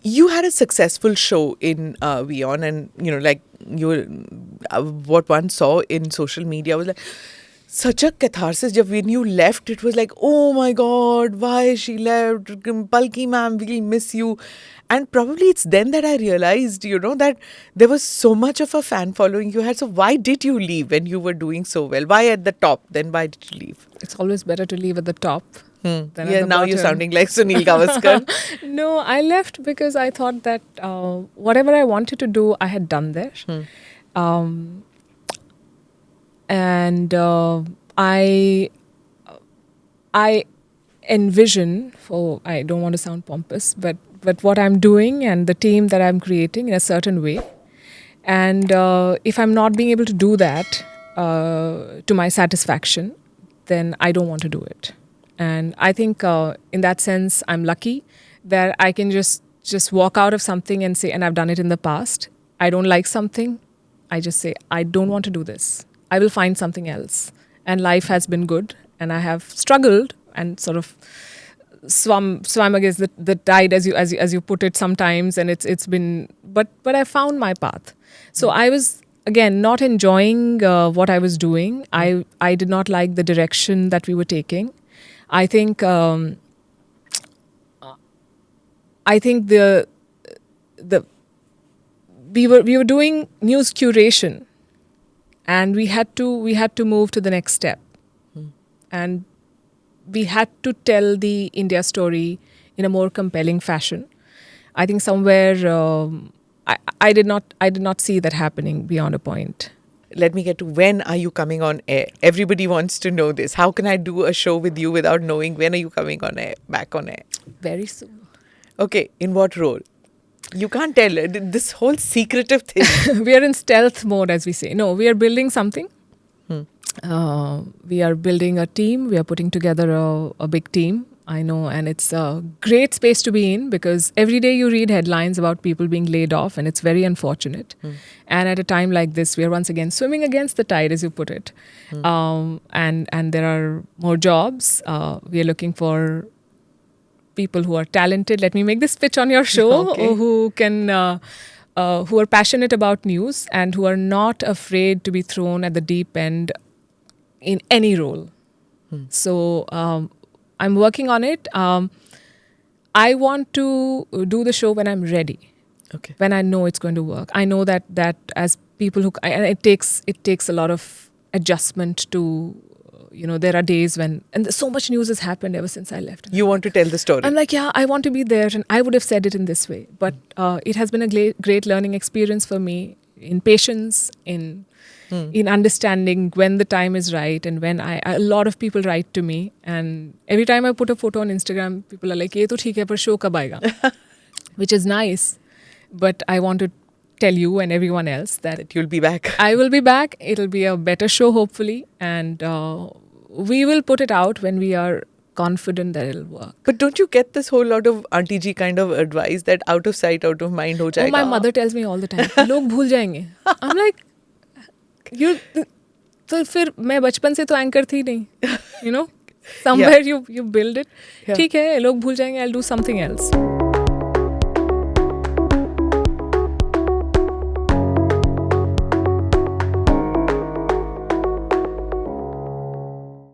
you had a successful show in WION, and like what one saw in social media was like such a catharsis. When you left, it was like, oh my God, why she left? Palki ma'am, we'll miss you. And probably it's then that I realized, that there was so much of a fan following you had. So why did you leave when you were doing so well? Why at the top? Then why did you leave? It's always better to leave at the top. Than at Yeah, the now bottom. you're sounding like Sunil Gavaskar. No, I left because I thought that whatever I wanted to do, I had done there. And I envision, I don't want to sound pompous, but what I'm doing and the team that I'm creating in a certain way. And if I'm not being able to do that to my satisfaction, then I don't want to do it. And I think in that sense, I'm lucky that I can just walk out of something and say, and I've done it in the past, I don't like something, I just say, I don't want to do this. I will find something else. And life has been good, and I have struggled and sort of swam against the tide, as you put it sometimes, and it's been, but I found my path. So I was again not enjoying what I was doing. I did not like the direction that we were taking. I think the we were doing news curation, and we had to move to the next step, and we had to tell the India story in a more compelling fashion. I think somewhere I did not see that happening beyond a point. Let me get to, when are you coming on air? Everybody wants to know this. How can I do a show with you without knowing when are you coming on air, back on air? Very soon. Okay, in what role? You can't tell. This whole secretive thing. We are in stealth mode, as we say. No, we are building something. We are building a team. We are putting together a big team. I know, and it's a great space to be in, because every day you read headlines about people being laid off, and it's very unfortunate. And at a time like this, we are once again swimming against the tide, as you put it. And there are more jobs. We are looking for people who are talented. Let me make this pitch on your show. Okay. Who are passionate about news and who are not afraid to be thrown at the deep end in any role. So I'm working on it. I want to do the show when I'm ready. Okay. When I know it's going to work. I know that as people who, and it takes a lot of adjustment to, there are days when, and so much news has happened ever since I left. You want to tell the story. I'm like, yeah, I want to be there, and I would have said it in this way. But it has been a great learning experience for me, in patience, in understanding when the time is right, and when a lot of people write to me, and every time I put a photo on Instagram, people are like, "Ye to theek hai, par show kab aayega?" Which is nice, but I want to tell you and everyone else that you'll be back. I will be back. It'll be a better show, hopefully, and we will put it out when we are confident that it'll work. But don't you get this whole lot of auntie ji kind of advice that out of sight, out of mind ho jayega? Oh, my mother tells me all the time, "Log bhul jayenge." I'm like, तो फिर मैं बचपन से तो anchor थी नहीं, somewhere you build it. ठीक है, लोग भूल जाएंगे, I'll do something else.